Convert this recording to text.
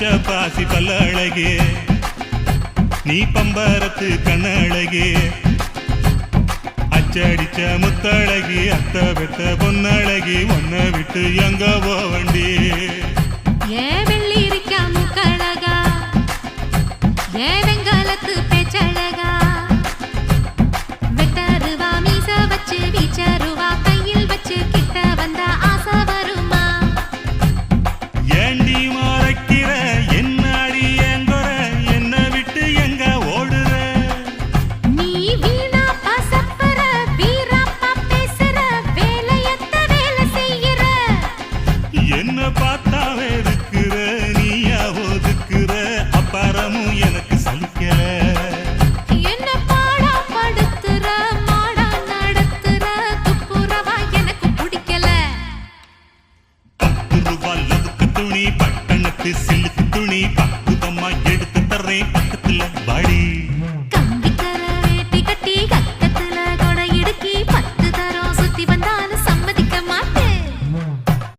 பச்சை பாசி பல்ல அழகே நீ பம்பரத்து கண்ணழகே அச்சடிச்ச முத்தழகி அத்த பெத்த பொன்னழகி ஒன்ன விட்டு எங்க போவண்டி ஏ வெள்ளி இருக்கா முக்கழகா ஏ வெங்காலத்து பேச்சழகா வெட்டருவா மீச வச்சு வீச்சருவா கையில் வச்சு கிட்ட வந்த ஆசை வருமா ஏண்டி மறைக்கிற என்னாடி எங்கொற என்ன விட்டு எங்க ஓடுற நீ வீணா பசப்பற வீராப்பா பேசுற வேலையத்த வேலை செய்யற என்ன பார்த்தா வெறுக்கிற நீயா ஒதுக்குற அப்பாரமும் எனக்கு சலிக்கல என்ன பாடா படுத்துற மாடா நடத்துற துப்புரவா எனக்கு பிடிக்கல 10 ரூபாய் லவுக்கு துணி பட்டணத்து சிலுக்கு துணி